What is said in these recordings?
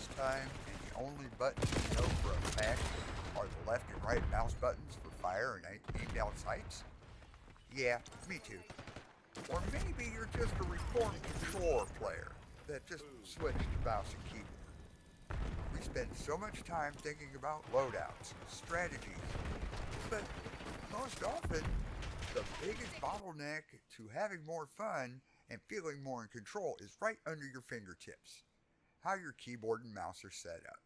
this time, and the only buttons you know for a fact are the left and right mouse buttons for fire and aim down sights? Yeah, me too. Or maybe you're just a reformed controller player that just switched to mouse and keyboard. We spend so much time thinking about loadouts, strategies, but most often, the biggest bottleneck to having more fun and feeling more in control is right under your fingertips, how your keyboard and mouse are set up.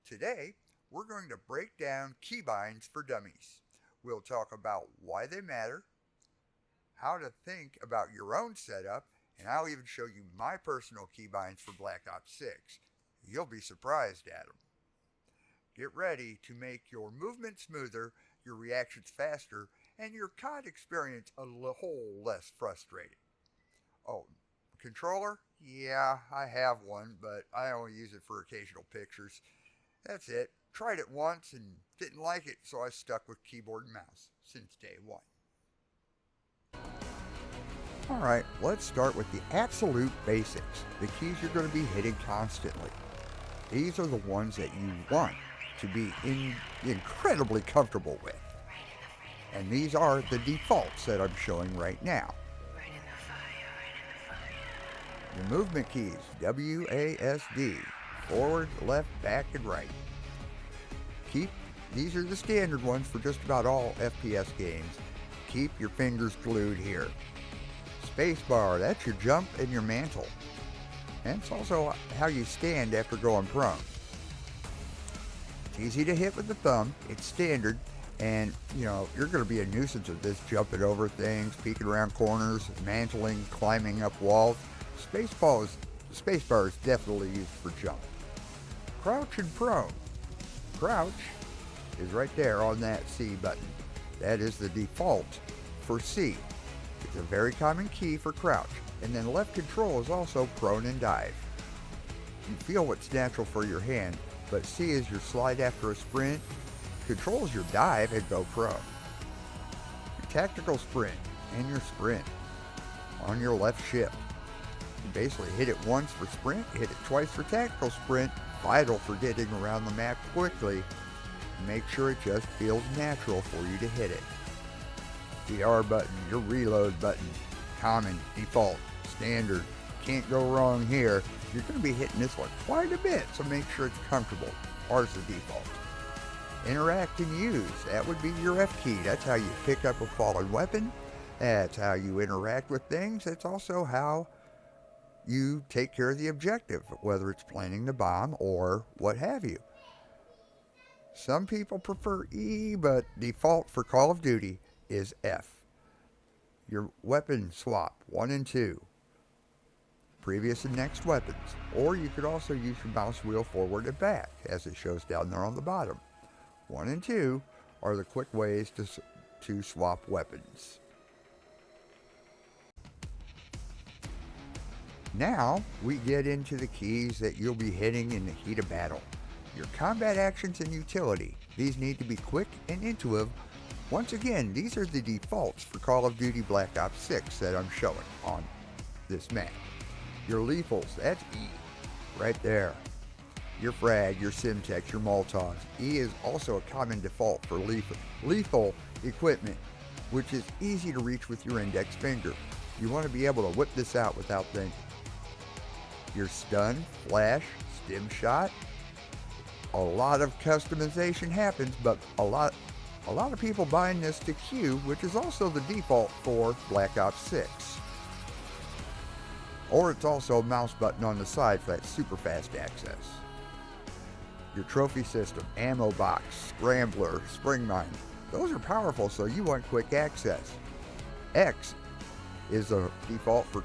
Today, we're going to break down keybinds for dummies. We'll talk about why they matter, how to think about your own setup, and I'll even show you my personal keybinds for Black Ops 6. You'll be surprised at them. Get ready to make your movement smoother, your reactions faster, and your COD experience a whole less frustrating. Oh, controller? Yeah, I have one, but I only use it for occasional pictures. That's it. Tried it once and didn't like it, so I stuck with keyboard and mouse since day one. Alright, let's start with the absolute basics, the keys you're going to be hitting constantly. These are the ones that you want to be incredibly comfortable with. And these are the defaults that I'm showing right now. The movement keys, WASD, forward, left, back, and right. These are the standard ones for just about all FPS games. Keep your fingers glued here. Spacebar, that's your jump and your mantle. And it's also how you stand after going prone. It's easy to hit with the thumb, it's standard, and you're going to be a nuisance with this, jumping over things, peeking around corners, mantling, climbing up walls. Spacebar is definitely used for jump. Crouch and prone. Crouch is right there on that C button. That is the default for C. It's a very common key for crouch. And then left control is also prone and dive. You feel what's natural for your hand, but C is your slide after a sprint, control is your dive and go prone. Your tactical sprint and your sprint on your left shift. You basically hit it once for sprint, hit it twice for tactical sprint, vital for getting around the map quickly. Make sure it just feels natural for you to hit it. The R button, your reload button, common, default, standard, can't go wrong here. You're going to be hitting this one quite a bit, so make sure it's comfortable. R's the default. Interact and use, that would be your F key. That's how you pick up a fallen weapon. That's how you interact with things. It's also how you take care of the objective, whether it's planting the bomb or what have you. Some people prefer E, but default for Call of Duty is F. Your weapon swap, 1 and 2. Previous and next weapons. Or you could also use your mouse wheel forward and back, as it shows down there on the bottom. 1 and 2 are the quick ways to swap weapons. Now, we get into the keys that you'll be hitting in the heat of battle. Your combat actions and utility. These need to be quick and intuitive. Once again, these are the defaults for Call of Duty Black Ops 6 that I'm showing on this map. Your lethals, that's E, right there. Your frag, your Simtex, your Molotovs. E is also a common default for lethal equipment, which is easy to reach with your index finger. You want to be able to whip this out without thinking. Your stun, flash, stim shot. A lot of customization happens, but a lot of people bind this to Q, which is also the default for Black Ops 6. Or it's also a mouse button on the side for that super fast access. Your trophy system, ammo box, scrambler, spring mine. Those are powerful, so you want quick access. X is the default for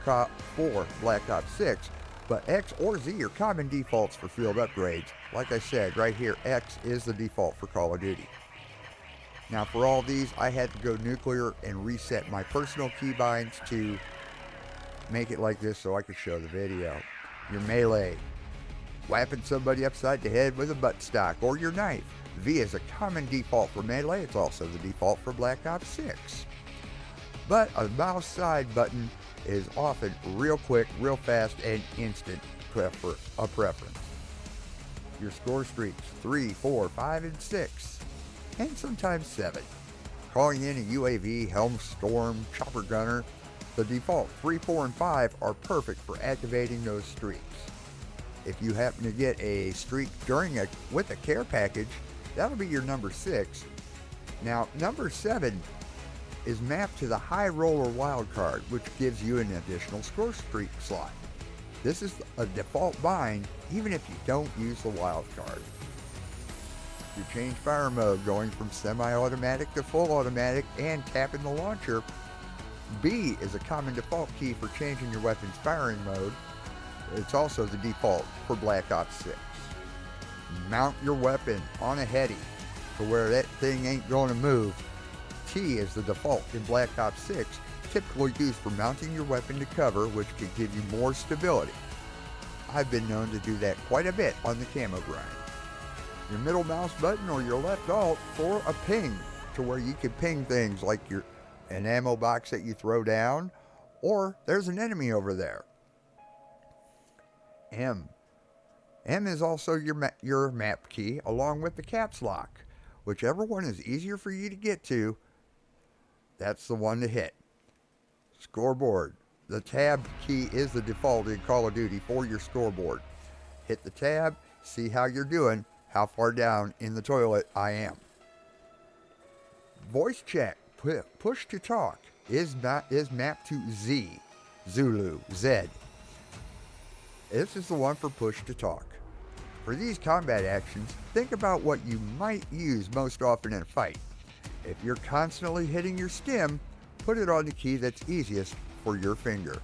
Black Ops 6, but X or Z are common defaults for field upgrades. Like I said, right here, X is the default for Call of Duty. Now for all these, I had to go nuclear and reset my personal keybinds to make it like this so I could show the video. Your melee, whapping somebody upside the head with a buttstock, or your knife. V is a common default for melee. It's also the default for Black Ops 6. But a mouse side button is often real quick, real fast, and instant preference. your score streaks 3, 4, 5, and 6, and sometimes 7. Calling in a UAV, Helm Storm, Chopper Gunner, the default 3, 4, and 5 are perfect for activating those streaks. If you happen to get a streak with a care package, that'll be your number 6. Now, number 7 is mapped to the high roller wild card, which gives you an additional score streak slot. This is a default bind even if you don't use the wild card. You change fire mode going from semi-automatic to full automatic and tapping the launcher. B is a common default key for changing your weapon's firing mode. It's also the default for Black Ops 6. Mount your weapon on a heady to where that thing ain't going to move. T is the default in Black Ops 6, typically used for mounting your weapon to cover, which can give you more stability. I've been known to do that quite a bit on the camo grind. Your middle mouse button or your left alt for a ping, to where you can ping things like an ammo box that you throw down, or there's an enemy over there. M is also your map key, along with the caps lock. Whichever one is easier for you to get to, that's the one to hit. Scoreboard. The tab key is the default in Call of Duty for your scoreboard. Hit the tab, see how you're doing, how far down in the toilet I am. Voice chat, push to talk, is mapped to Z, Zulu, Z. This is the one for push to talk. For these combat actions, think about what you might use most often in a fight. If you're constantly hitting your stim, put it on the key that's easiest for your finger.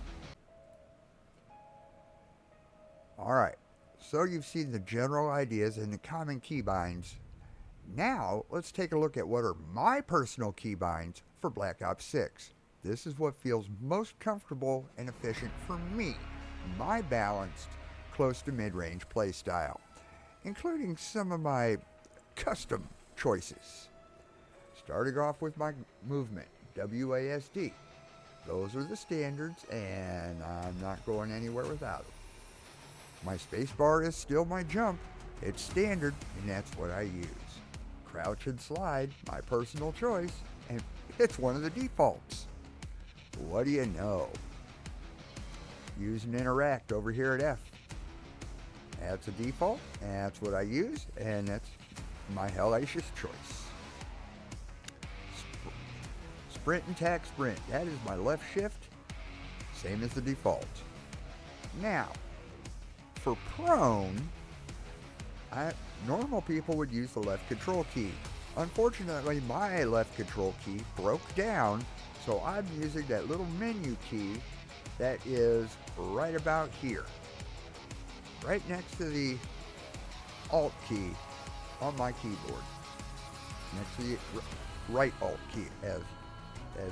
Alright, so you've seen the general ideas and the common keybinds. Now, let's take a look at what are my personal keybinds for Black Ops 6. This is what feels most comfortable and efficient for me, my balanced, close to mid-range playstyle, including some of my custom choices. Starting off with my movement, WASD. Those are the standards, and I'm not going anywhere without them. My spacebar is still my jump. It's standard, and that's what I use. Crouch and slide, my personal choice, and it's one of the defaults. What do you know? Use and interact over here at F. That's a default, and that's what I use, and that's my hellacious choice. Sprint and tack sprint, that is my left shift, same as the default. Now, for prone, normal people would use the left control key. Unfortunately, my left control key broke down, so I'm using that little menu key that is right about here, right next to the Alt key on my keyboard, next to the right Alt key, as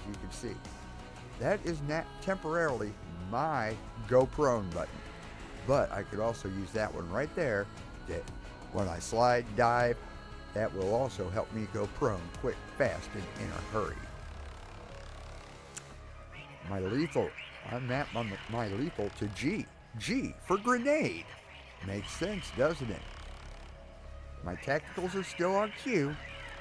you can see. That is not temporarily my go prone button, but I could also use that one right there. That when I slide, dive, that will also help me go prone quick, fast, and in a hurry. My lethal, I map my lethal to G. G for grenade. Makes sense, doesn't it? My tacticals are still on Q.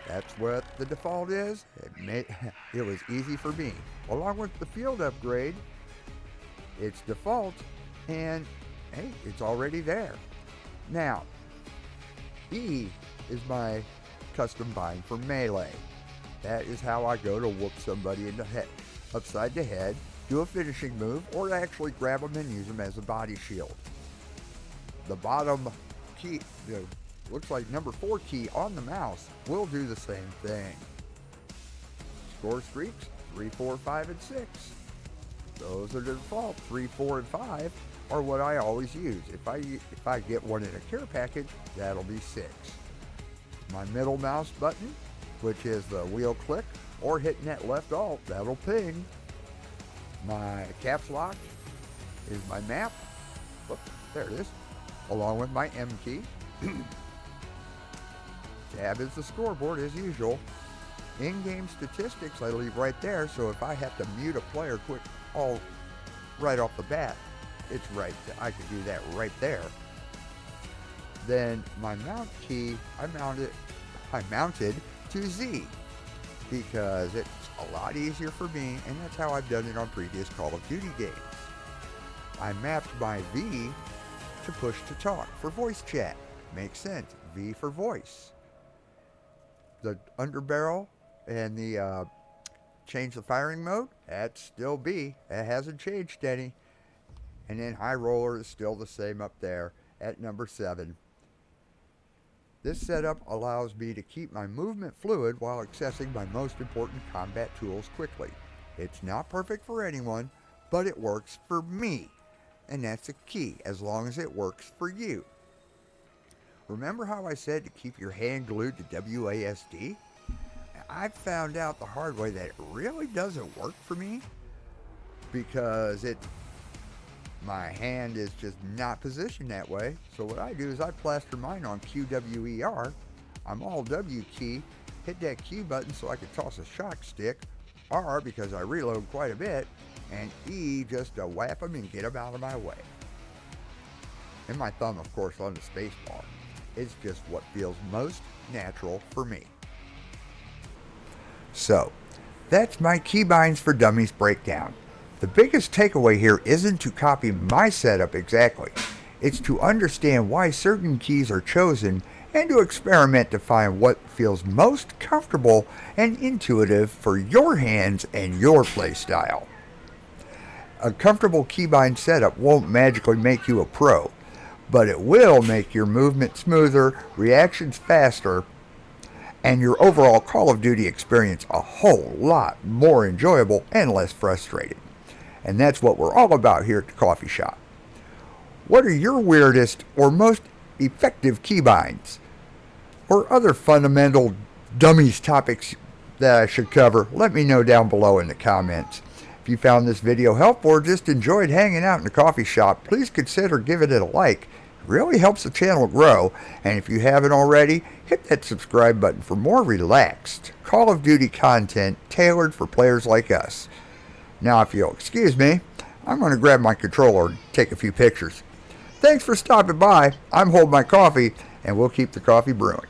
That's what the default is. It was easy for me. Along with the field upgrade, it's default, and hey, it's already there. Now, E is my custom bind for melee. That is how I go to whoop somebody in the head, upside the head, do a finishing move, or actually grab them and use them as a body shield. The bottom key, looks like number 4 key on the mouse, will do the same thing. Score streaks, 3, 4, 5, and 6. Those are the default. 3, 4, and 5 are what I always use. If I get one in a care package, that'll be 6. My middle mouse button, which is the wheel click, or hitting that left alt, that'll ping. My caps lock is my map. Whoop, there it is. Along with my M key. Tab is the scoreboard as usual. In-game statistics I leave right there, so if I have to mute a player quick, right off the bat, it's right. I could do that right there. then my mount key, I mounted to Z because it's a lot easier for me, and that's how I've done it on previous Call of Duty games. I mapped my V to push to talk for voice chat. Makes sense. V for voice. The underbarrel and the change the firing mode, that's still B. It hasn't changed any. And then high roller is still the same up there at number 7. This setup allows me to keep my movement fluid while accessing my most important combat tools quickly. It's not perfect for anyone, but it works for me. And that's the key, as long as it works for you. Remember how I said to keep your hand glued to WASD? I found out the hard way that it really doesn't work for me because my hand is just not positioned that way. So what I do is I plaster mine on QWER. I'm all W key, hit that Q button so I can toss a shock stick, R because I reload quite a bit, and E just to whap them and get them out of my way. And my thumb, of course, on the space bar. It's just what feels most natural for me. So, that's my Keybinds for Dummies breakdown. The biggest takeaway here isn't to copy my setup exactly. It's to understand why certain keys are chosen and to experiment to find what feels most comfortable and intuitive for your hands and your playstyle. A comfortable keybind setup won't magically make you a pro, but it will make your movement smoother, reactions faster, and your overall Call of Duty experience a whole lot more enjoyable and less frustrating. And that's what we're all about here at the coffee shop. What are your weirdest or most effective keybinds? Or other fundamental dummies topics that I should cover? Let me know down below in the comments. If you found this video helpful or just enjoyed hanging out in the coffee shop, please consider giving it a like. It really helps the channel grow. And if you haven't already, hit that subscribe button for more relaxed Call of Duty content tailored for players like us. Now, if you'll excuse me, I'm going to grab my controller and take a few pictures. Thanks for stopping by. I'm holding my coffee, and we'll keep the coffee brewing.